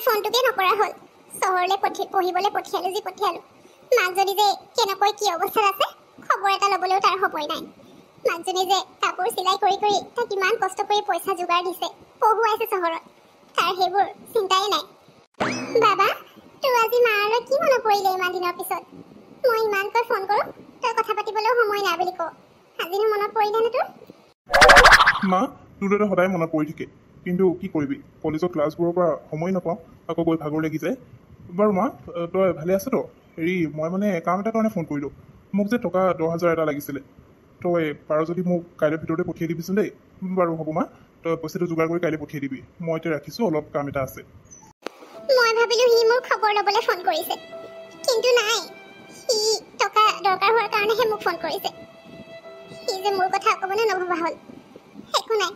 ফোনটোকে নকৰা হ'ল চহৰলৈ পঢ়িবলৈ পঠিয়ালো যি পঠিয়ালো মাকজনী যে কেনেকৈ কি অৱস্থাত আছে খবৰ এটা ল'বলৈও তাৰ সময় নাই মাকজনী যে কাপোৰ চিলাই কৰি কৰি তাক ইমান কষ্ট কৰি পইচা যোগাৰ দিছে পঢ়ুৱাইছে চহৰত তাৰ সেইবোৰ চিন্তাই নাই বাবা তোৰ আজি মালৈ কি মনত পৰিলে ইমান দিনৰ পিছত মই ইমানকৈ ফোন কৰোঁ তই কথা পাতিবলৈও সময় নাই বুলি কওঁ আজিনো মনত পৰিলে নে তোৰ মা তোৰতো সদায় মনত পৰি থাকে কিন্তু কি কৰিবি কলেজৰ ক্লাছবোৰৰ পৰা সময় নাপাওঁ আকৌ গৈ ভাগৰ লাগি যায় বাৰু মা তই ভালে আছ তো হেৰি মই মানে কাম এটাৰ কাৰণে ফোন কৰিলোঁ মোক যে টকা 10,000 এটা লাগিছিলে তই পাৰ যদি মোক কাইলৈ ভিতৰতে পঠিয়াই দিবিচোন দেই বাৰু হ'ব মা তই পইচাটো যোগাৰ কৰি কাইলৈ পঠিয়াই দিবি মই এতিয়া ৰাখিছোঁ অলপ কাম এটা আছে মই ভাবিলোঁ সি মোৰ খবৰ ল'বলৈ ফোন কৰিছে কিন্তু নাই সি টকা দৰকাৰ হোৱাৰ কাৰণেহে মোক ফোন কৰিছে সি যে মোৰ কথা অকণমানো নভবা হ'ল একো নাই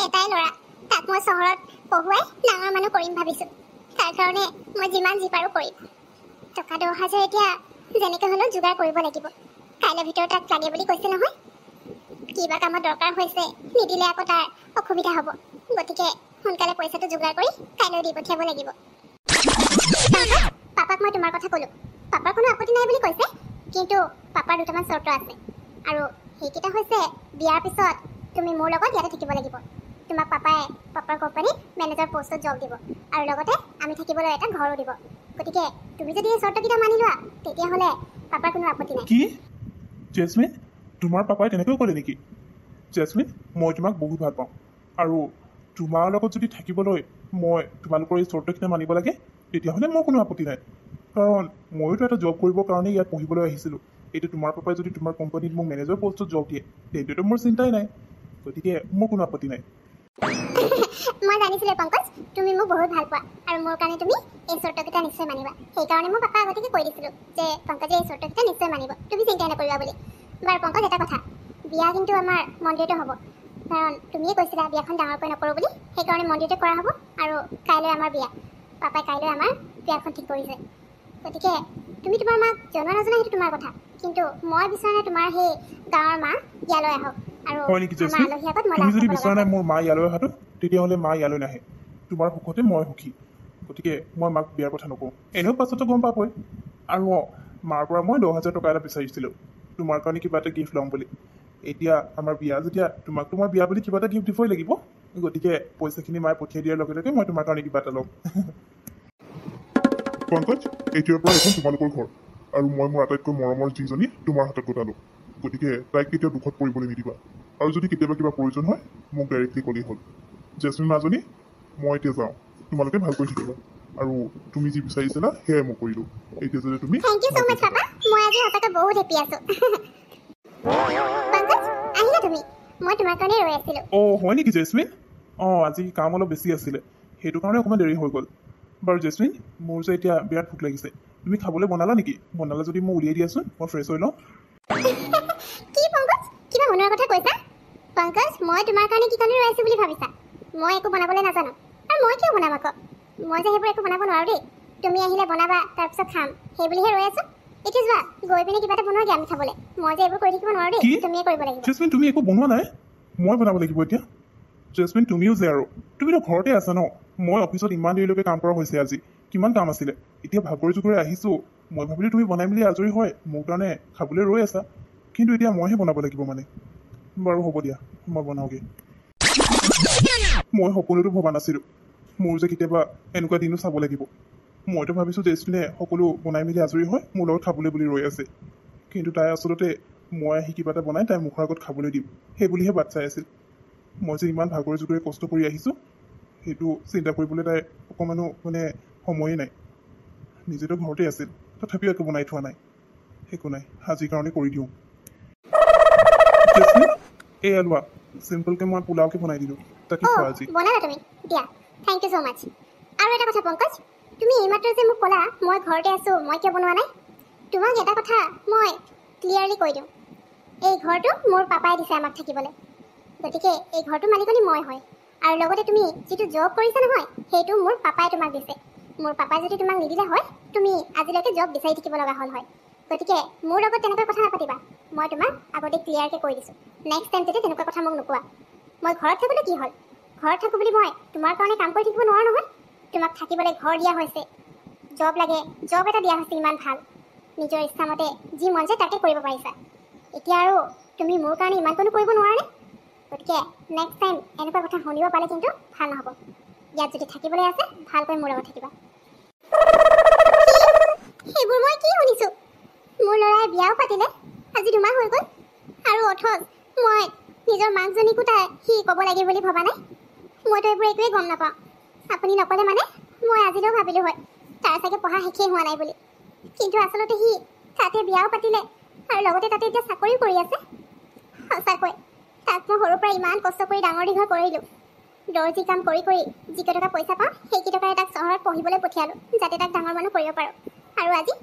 এটাই ল'ৰা তাক মই চহৰত পঢ়ুৱাই ডাঙৰ মানুহ কৰিম ভাবিছোঁ তাৰ কাৰণে মই যিমান যি পাৰোঁ কৰিম টকা 10,000 এতিয়া যেনেকৈ হ'লেও যোগাৰ কৰিব লাগিব কাইলৈ ভিতৰত তাক লাগে বুলি কৈছে নহয় কিবা কামত দৰকাৰ হৈছে নিদিলে আকৌ তাৰ অসুবিধা হ'ব গতিকে সোনকালে পইচাটো যোগাৰ কৰি কাইলৈ দি পঠিয়াব লাগিব পাপাক মই তোমাৰ কথা ক'লোঁ পাপাৰ কোনো আপত্তি নাই বুলি কৈছে কিন্তু পাপাৰ দুটামান চৰ্ত আছে আৰু সেইকেইটা হৈছে বিয়াৰ পিছত তুমি মোৰ লগত ইয়াতে থাকিব লাগিব তোমাক পাপাৰ কোম্পানীত মেনেজাৰ পোষ্টত জব দিব আৰু লগতে আমি থাকিবলৈ এটা ঘৰো দিব গতিকে তুমি যদি এই চৰ্তকেইটা মানি লোৱা তেতিয়াহ'লে পাপাৰ কোনো আপত্তি নাই কি জেচমিন তোমাৰ পাপাই তেনেকৈ ক'লে নেকি জেচমিন মই তোমাক বহুত ভাল পাওঁ আৰু তোমাৰ লগত যদি থাকিবলৈ মই তোমালোকৰ এই চৰ্তকেইটা মানিব লাগে তেতিয়াহ'লে মোৰ কোনো আপত্তি নাই কাৰণ ময়োতো এটা জব কৰিবৰ কাৰণে ইয়াত পঢ়িবলৈ আহিছিলোঁ এইটো তোমাৰ পাপাই যদি তোমাৰ কোম্পানীত মোক মেনেজাৰ পোষ্টত জব দিয়ে তেন্তেতো মোৰ চিন্তাই নাই গতিকে মোৰ কোনো আপত্তি নাই মই জানিছিলোঁ পংকজ তুমি মোক বহুত ভাল পোৱা আৰু মোৰ কাৰণে তুমি এই চৰ্তকেইটা নিশ্চয় মানিবা সেইকাৰণে মই পাপা আগতীয়াকৈ কৈ দিছিলোঁ যে পংকজে এই চৰ্তকেইটা নিশ্চয় মানিব তুমি চিন্তাই নকৰিবা বুলি বাৰু পংকজ এটা কথা বিয়া কিন্তু আমাৰ মন্দিৰতে হ'ব কাৰণ তুমিয়ে কৈছিলা বিয়াখন ডাঙৰকৈ নকৰোঁ বুলি সেইকাৰণে মন্দিৰতে কৰা হ'ব আৰু কাইলৈ আমাৰ বিয়া পাপাই কাইলৈ আমাৰ বিয়াখন ঠিক কৰিছে গতিকে তুমি তোমাৰ মাক জনোৱা নজনা সেইটো তোমাৰ কথা কিন্তু মই বিচৰা নাই তোমাৰ সেই গাঁৱৰ মা ইয়ালৈ আহক আৰু হয় নেকি জেচমিন তুমি যদি বিচৰা নাই মোৰ মা ইয়ালৈ অহাটো তেতিয়াহ'লে মা ইয়ালৈ নাহে তোমাৰ সুখতে মই সুখী গতিকে মই মাক বিয়াৰ কথা নকওঁ এনেও পাছতো গম পাবই আৰু মাৰ পৰা মই 10,000 টকা এটা বিচাৰিছিলোঁ তোমাৰ কাৰণে কিবা এটা গিফ্ট ল'ম বুলি এতিয়া আমাৰ বিয়া যেতিয়া তোমাক তোমাৰ বিয়া বুলি কিবা এটা গিফ্ট দিবই লাগিব গতিকে পইচাখিনি মায়ে পঠিয়াই দিয়াৰ লগে লগে মই তোমাৰ কাৰণে কিবা এটা ল'ম পংকজ এতিয়াৰ পৰা এখন তোমালোকৰ ঘৰ আৰু মই মোৰ আটাইতকৈ মৰমৰ যিজনী তোমাৰ হাতত গোটালোঁ গতিকে তাইক কেতিয়াও দুখত পৰিবলৈ নিদিবা আৰু যদি কেতিয়াবা কিবা প্ৰয়োজন হয় মোক ডাইৰেক্টলি ক'লেই হ'ল জেচমিন মাজনী মই এতিয়া যাওঁ তোমালোকে ভালকৈ থাকিবা আৰু তুমি যি বিচাৰিছিলা সেয়াই মই কৰিলোঁ এতিয়া যদি তুমি থেংক ইউ সো মাচ পাপা মই আজি সঁচাকৈ বহুত হেপী আছোঁ পংকজ আহিলা তুমি মই তোমাৰ কাৰণে ৰৈ আছিলোঁ হয় নেকি জেচমিন আজি কাম অলপ বেছি আছিলে সেইটো কাৰণে অকণমান দেৰি হৈ গ'ল বাৰু জেচমিন মোৰ যে এতিয়া বিৰাট ভোক লাগিছে তুমি খাবলৈ বনালা নেকি বনালা যদি মোক উলিয়াই দিয়াচোন মই ফ্ৰেছ হৈ লওঁ কি পংকজ কিবা মনৰ কথা কৈছা পংকজ মই তোমাৰ কাৰণে কি কাৰণে ৰৈ আছোঁ বুলি ভাবিছা মই একো বনাবলৈ নাজানো আৰু মই কিয় বনাম আকৌ মই যে সেইবোৰ একো বনাব নোৱাৰোঁ দেই তুমি আহিলে বনাবা তাৰপিছত খাম সেই বুলিহে ৰৈ আছোঁ এতিয়া যোৱা গৈ পিনে কিবা এটা বনোৱাগৈ আমি খাবলৈ মই যে এইবোৰ কৰি থাকিব নোৱাৰোঁ দেই তুমিয়ে কৰিব লাগিব জেচমিন তুমি একো বনোৱা নাই মই বনাব লাগিব এতিয়া জেচমিন তুমিও যে আৰু তুমিতো ঘৰতে আছা ন মই অফিচত ইমান দেৰিলৈকে কাম কৰা হৈছে আজি কিমান কাম আছিলে এতিয়া ভাগৰি জুগৰি আহিছোঁ মই ভাবিলোঁ তুমি বনাই মেলি আজৰি হয় মোৰ কাৰণে খাবলৈ ৰৈ আছা কিন্তু এতিয়া মইহে বনাব লাগিব মানে বাৰু হ'ব দিয়া মই বনাওঁগৈ মই সকলোতো ভবা নাছিলোঁ মোৰ যে কেতিয়াবা এনেকুৱা দিনো চাব লাগিব মইতো ভাবিছোঁ জেচমিনে সকলো বনাই মেলি আজৰি হয় মোৰ লগত খাবলৈ বুলি ৰৈ আছে কিন্তু তাই আচলতে মই আহি কিবা এটা বনাই তাই মুখৰ আগত খাবলৈ দিম সেই বুলিহে বাট চাই আছিল মই যে ইমান ভাগৰি জুগৰি কষ্ট কৰি আহিছোঁ সেইটো চিন্তা কৰিবলৈ তাই অকণমানো মানে সময়েই নাই নিজেতো ঘৰতে আছিল তথাপিও একো বনাই থোৱা নাই একো নাই আজিৰ কাৰণে কৰি দিওঁ এয়া লোৱা চিম্পলকৈ মই পোলাওকে বনাই দিলোঁ তাকে খোৱা আজি বনালা তুমি দিয়া থেংক ইউ ছ' মাছ আৰু এটা কথা পংকজ তুমি এইমাত্ৰ যে মোক ক'লা মই ঘৰতে আছোঁ মই কিয় বনোৱা নাই তোমাক এটা কথা মই ক্লিয়াৰলি কৈ দিওঁ এই ঘৰটো মোৰ পাপাই দিছে আমাক থাকিবলৈ গতিকে এই ঘৰটোৰ মালিকনী মই হয় আৰু লগতে তুমি যিটো জব কৰিছা নহয় সেইটো মোৰ পাপাই তোমাক দিছে মোৰ পাপাই যদি তোমাক নিদিলে হয় তুমি আজিলৈকে জব বিচাৰি থাকিব লগা হ'ল হয় গতিকে মোৰ লগত তেনেকৈ কথা নাপাতিবা মই তোমাক আগতে ক্লিয়াৰকৈ কৈ দিছোঁ নেক্সট টাইম তেতিয়া তেনেকুৱা কথা মোক নোকোৱা মই ঘৰত থাকোঁতে কি হ'ল ঘৰত থাকোঁ বুলি মই তোমাৰ কাৰণে কাম কৰি থাকিব নোৱাৰোঁ নহয় তোমাক থাকিবলৈ ঘৰ দিয়া হৈছে, জব লাগে, জব এটা দিয়া হৈছে ইমান ভাল, নিজৰ ইচ্ছামতে যি মন যায় তাকে কৰিব পাৰিছা। এতিয়া আৰু তুমি মোৰ কাৰণে ইমানকণো কৰিব নোৱাৰানে? গতিকে নেক্সট টাইম এনেকুৱা কথা শুনিব পালে কিন্তু ভাল নহ'ব। ইয়াত যদি থাকিবলৈ আছে ভালকৈ মোৰ লগত থাকিবা। সেইবোৰ মই কি শুনিছোঁ? মোৰ ল'ৰাই বিয়াও পাতিলে, আজি 2 মাহ হৈ গ'ল, আৰু অথচ মই নিজৰ মাকজনীকো সি ক'ব লাগে বুলি ভবা নাই। মইতো এইবোৰ একোৱেই গম নাপাওঁ। আপুনি নক'লে মানে মই আজিলৈও ভাবিলোঁ হয় তাৰ চাগে পঢ়া শেষেই হোৱা নাই বুলি। কিন্তু আচলতে সি তাতে বিয়াও পাতিলে আৰু লগতে তাতে এতিয়া চাকৰিও কৰি আছে। সঁচাকৈ তাক মই সৰুৰ পৰা ইমান কষ্ট কৰি ডাঙৰ দীঘল কৰিলোঁ। দৰ্জী কাম কৰি কৰি যিকেইটকা পইচা পাওঁ সেইকেইটকাৰে তাক চহৰত পঢ়িবলৈ পঠিয়ালোঁ, যাতে তাক ডাঙৰ মানুহ কৰিব পাৰোঁ। আৰু আজি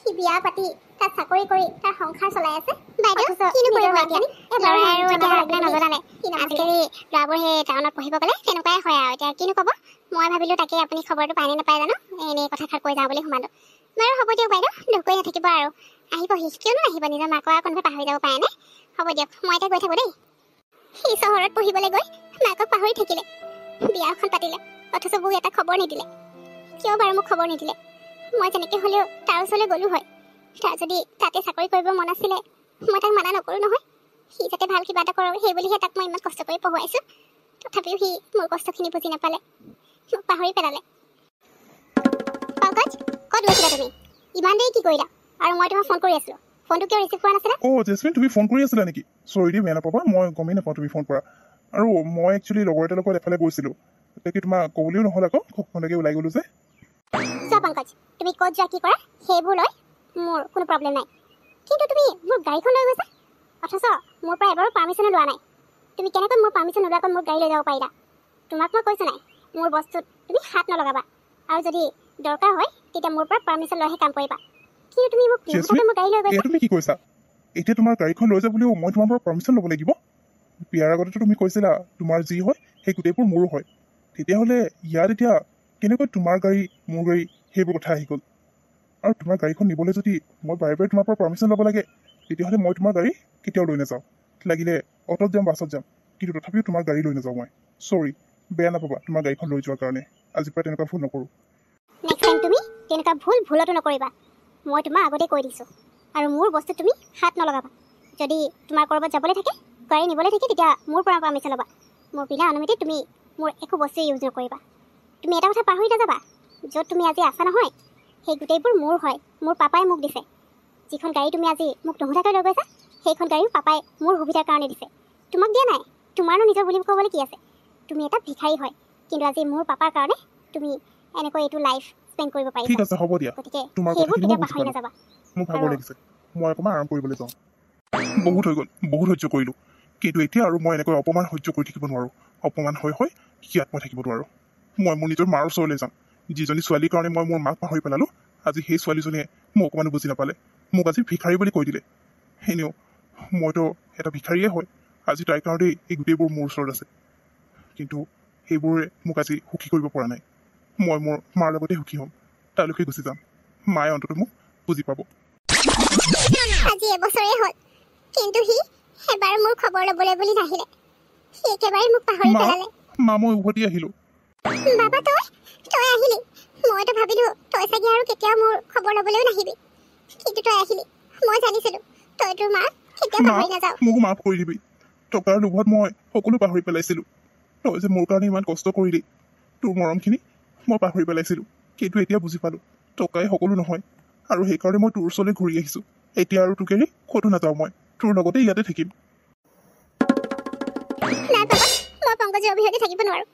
সি বিয়া পাতি তাত চাকৰি কৰি তাৰ সংসাৰ চলাই আছে। বাইদেউ কিনো কৰিব এতিয়া? ল'ৰাই আৰু এতিয়া আপোনাক নজনালে। আজিকালি ল'ৰাবোৰ সেই টাউনত পঢ়িব গ'লে তেনেকুৱাই হয় আৰু এতিয়া কিনো ক'ব। মই ভাবিলোঁ তাকে আপুনি খবৰটো পায় নে নাপায় জানো, এনেই কথাষাৰ কৈ যাওঁ বুলি সোমালোঁ। বাৰু হ'ব দিয়ক বাইদেউ, দুখ কৰি নাথাকিব আৰু আহিবহি। কিয়নো আহিব, নিজৰ মাকক আৰু কোনোবাই পাহৰি যাব পাৰেনে? হ'ব দিয়ক, মই এতিয়া গৈ থাকোঁ দেই। সি চহৰত পঢ়িবলৈ গৈ মাকক পাহৰি থাকিলে, বিয়া এখন পাতিলে, অথচ মোক এটা খবৰ নিদিলে। কিয় বাৰু মোক খবৰ নিদিলে? মই যেনেকৈ হ'লেও তাৰ ওচৰলৈ গ'লোঁ হয়। তাৰ যদি তাতে চাকৰি কৰিব মন আছিলে মই তাক মানা নকৰোঁ নহয়। সি যাতে ভাল কিবা এটা কৰক সেই বুলিহে তাক মই ইমান কষ্ট কৰি পঢ়ুৱাইছোঁ। তথাপিও সি মোৰ কষ্টখিনি বুজি নাপালে, মোক পাহৰি পেলালে। পংকজ, ক'ত গৈছিলা তুমি? ইমান দেৰি কি কৰিলা? আৰু মই তোমাক ফোন কৰি আছিলোঁ, ফোনটো কিয় ৰিচিভ কৰা নাছিলা? জেচমিন, তুমি ফোন কৰি আছিলা নেকি? চৰি দেই, বেয়া নাপাবা, মই গমেই নাপাওঁ তুমি ফোন কৰা। আৰু মই একচুৱেলি লগৰ এটাৰ লগত এফালে গৈছিলোঁ, তাকে তোমাক ক'বলৈও নহ'ল আকৌ, ঘপককৈ ওলাই গ'লোঁ যে। চোৱা পংকজ, তুমি ক'ত যোৱা কি কৰা সেইবোৰ লৈ মোৰ কোনো প্ৰব্লেম নাই, কিন্তু তুমি মোৰ গাড়ীখন লৈ গৈছা, অথচ মোৰ পৰা এবাৰো পাৰ্মিশ্যনো লোৱা নাই। তুমি কেনেকৈ মোৰ পাৰ্মিশ্যন নোলোৱাকৈ মোৰ গাড়ী লৈ যাব পাৰিলা? তোমাক মই কৈছোঁ নাই, মোৰ বস্তুত তুমি হাত নলগাবা, আৰু যদি দৰকাৰ হয় তেতিয়া মোৰ পৰা পাৰ্মিশ্যন লৈহে কাম কৰিবা। কিন্তু তুমি মোক মোৰ গাড়ী লৈ গৈছা। তুমি কি কৈছা? এতিয়া তোমাৰ গাড়ীখন লৈ যাবলৈও মই তোমাৰ পৰা পাৰ্মিশ্যন ল'ব লাগিব? বিয়াৰ আগতেতো তুমি কৈছিলা তোমাৰ যি হয় সেই গোটেইবোৰ মোৰো হয়। তেতিয়াহ'লে ইয়াত এতিয়া কেনেকৈ তোমাৰ গাড়ী মোৰ গাড়ী সেইবোৰ কথা আহি গ'ল? আৰু তোমাৰ গাড়ীখন নিবলৈ যদি মই বাৰে বাৰে তোমাৰ পৰা পাৰ্মিশ্যন ল'ব লাগে, তেতিয়াহ'লে মই তোমাৰ গাড়ী কেতিয়াও লৈ নাযাওঁ। লাগিলে অ'টত যাম, বাছত যাম, কিন্তু তথাপিও তোমাৰ গাড়ী লৈ নাযাওঁ মই। চৰি, বেয়া নাপাবা তোমাৰ গাড়ীখন লৈ যোৱাৰ কাৰণে। আজিৰ পৰা তেনেকুৱা ভুল নকৰোঁ। নেক্সট টাইম তুমি তেনেকুৱা ভুলতো নকৰিবা, মই তোমাক আগতে কৈ দিছোঁ। আৰু মোৰ বস্তু তুমি হাত নলগাবা। যদি তোমাৰ ক'ৰবাত যাবলৈ থাকে, গাড়ী নিবলৈ থাকে, তেতিয়া মোৰ পৰা পাৰ্মিশ্যন ল'বা। মোৰ বিনা অনুমতি তুমি মোৰ একো বস্তু ইউজ নকৰিবা। তুমি এটা কথা পাহৰি নাযাবা, য'ত তুমি আজি আছা নহয় সেই গোটেইবোৰ মোৰ হয়, মোৰ পাপাই মোক দিছে। যিখন গাড়ী তুমি আজি মোক নুসুধাকৈ লৈ গৈছা সেইখন গাড়ীও পাপাই মোৰ সুবিধাৰ কাৰণে দিছে, তোমাক দিয়া নাই। তোমাৰনো নিজৰ বুলি ক'বলৈ কি আছে? তুমি এটা ভিখাৰী হয়, কিন্তু আজি মোৰ পাপাৰ কাৰণে তুমি এনেকৈ এইটো লাইফ স্পেণ্ড কৰিব পাৰিছা। ঠিক আছে, হ'ব দিয়া, গতিকে তোমাৰ সেইবোৰ কথাখিনি কেতিয়াও মই পাহৰি বুজি নাযাবা। মোৰ ভাগৰ লাগিছে, মই অকণমান আৰাম কৰিবলৈ যাওঁ। বহুত হৈ গ'ল, বহুত সহ্য কৰিলোঁ, কিন্তু এতিয়া আৰু মই এনেকৈ অপমান সহ্য কৰি থাকিব নোৱাৰোঁ। অপমান হৈ ইয়াত মই থাকিব নোৱাৰোঁ। মই মোৰ নিজৰ মাৰ ওচৰলৈ যাম, যিজনী ছোৱালীৰ কাৰণে মই মোৰ মাক পাহৰি পেলালোঁ। আজি সেই ছোৱালীজনীয়ে মোক অকণমানো বুজি নাপালে, মোক আজি ভিখাৰী বুলি কৈ দিলে। এনেও মইতো এটা ভিখাৰীয়ে হয়, আজি তাইৰ কাৰণেই এই গোটেইবোৰ মোৰ ওচৰত আছে। কিন্তু সেইবোৰে মোক আজি সুখী কৰিব পৰা নাই। মই মোৰ মাৰ লগতে সুখী হ'ম, তালৈকে গুচি যাম। মায়ে অন্ততঃ মোক বুজি পাব। আজি এবছৰেই হ'ল, কিন্তু সি এবাৰ মোৰ খবৰ ল'বলৈ বুলি নাহিলে। সি একেবাৰে মোক পাহৰি পেলালে। মা, মই উভতি আহিলোঁ। বাবা, তই আহিলি? মইতো ভাবিলোঁ তই চাগে আৰু কেতিয়াও মোৰ খবৰ ল'বলৈও নাহিবি, কিন্তু তই আহিলি। মই জানিছিলোঁ তই তোৰ মাক কেতিয়াও পাহৰি নাযাৱ। মোক মাফ কৰি দিবি। টকাৰ লোভত মই সকলো পাহৰি পেলাইছিলোঁ। তই যে মোৰ কাৰণে ইমান কষ্ট কৰিলি, তোৰ মৰমখিনি মই পাহৰি পেলাইছিলোঁ। কিন্তু এতিয়া বুজি পালোঁ টকাই সকলো নহয়, আৰু সেইকাৰণে মই তোৰ ওচৰলৈ ঘূৰি আহিছোঁ। এতিয়া আৰু তোক এৰি ক'তো নাযাওঁ, মই তোৰ লগতে ইয়াতে থাকিম। নাই বাবা, মই পংকজৰ অবিহনে থাকিব নোৱাৰোঁ।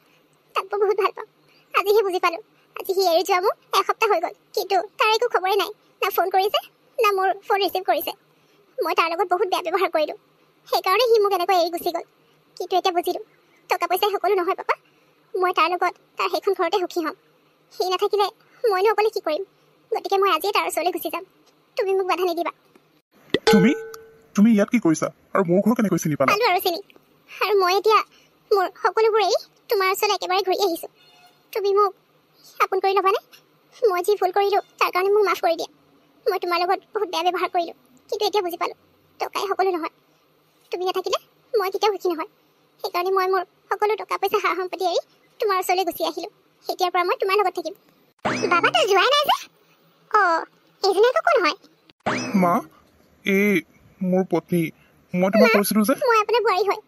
তাক মই বহুত ভাল পাওঁ, আজিহে বুজি পালোঁ। আজি সি এৰি যোৱা মোক এসপ্তাহ হৈ গ'ল, কিন্তু তাৰ একো খবৰেই নাই। না ফোন কৰিছে, না মোৰ ফোন ৰিচিভ কৰিছে। মই তাৰ লগত বহুত বেয়া ব্যৱহাৰ কৰিলোঁ, সেইকাৰণে সি মোক এনেকৈ এৰি গুচি গ'ল। কিন্তু এতিয়া বুজিলোঁ টকা পইচাই সকলো নহয় পাপা। মই তাৰ লগত তাৰ সেইখন ঘৰতে সুখী হ'ম। সি নাথাকিলে মইনো অকলে কি কৰিম? গতিকে মই আজিয়ে তাৰ ওচৰলৈ গুচি যাম। তুমি মোক বাধা নিদিবা। তুমি ইয়াত কি কৰিছা, আৰু মোৰ ঘৰ কেনেকৈ চিনি পালা? পালোঁ আৰু চিনি, আৰু মই এতিয়া মোৰ সকলোবোৰ এৰি তোমাৰ ওচৰলৈ একেবাৰে ঘূৰি আহিছোঁ। তুমি মোক আপোন কৰি ল'বানে? মই যি ভুল কৰিলোঁ তাৰ কাৰণে মোক মাফ কৰি দিয়া। মই তোমাৰ লগত বহুত বেয়া ব্যৱহাৰ কৰিলোঁ, কিন্তু এতিয়া বুজি পালোঁ টকাই সকলো নহয়। তুমি নাথাকিলে মই কেতিয়াও সুখী নহয়। সেইকাৰণে মই মোৰ সকলো টকা পইচা সা সম্পত্তি এৰি তোমাৰ ওচৰলৈ গুচি আহিলোঁ। এতিয়াৰ পৰা মই তোমাৰ লগত থাকিম বাবা তই যোৱাই নাই যে এইজনী আকৌ কোন হয় মা এই মোৰ পত্নী মই তোমাক কৈছিলোঁ যে মই আপোনাৰ বোৱাৰী হয়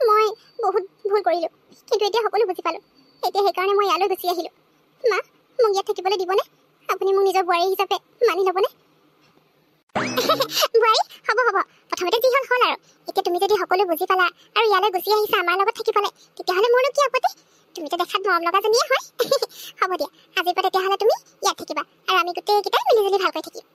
মই বহুত ভুল কৰিলোঁ কিন্তু এতিয়া সকলো বুজি পালোঁ এতিয়া সেইকাৰণে মই ইয়ালৈ গুচি আহিলোঁ মা মোক ইয়াত থাকিবলৈ দিবনে আপুনি মোক নিজৰ বোৱাৰী হিচাপে মানি ল'বনে বোৱাৰী হ'ব প্ৰথমতে যি হ'ল আৰু এতিয়া তুমি যদি সকলো বুজি পালা আৰু ইয়ালৈ গুচি আহিছা আমাৰ লগত থাকিবলৈ তেতিয়াহ'লে মোৰনো কি আপত্তি তুমিতো দেখাত মৰম লগাজনীয়ে হয় হ'ব দিয়া আজিৰ পৰা তেতিয়াহ'লে তুমি ইয়াত থাকিবা আৰু আমি গোটেইকেইটাই মিলিজুলি ভালকৈ থাকিম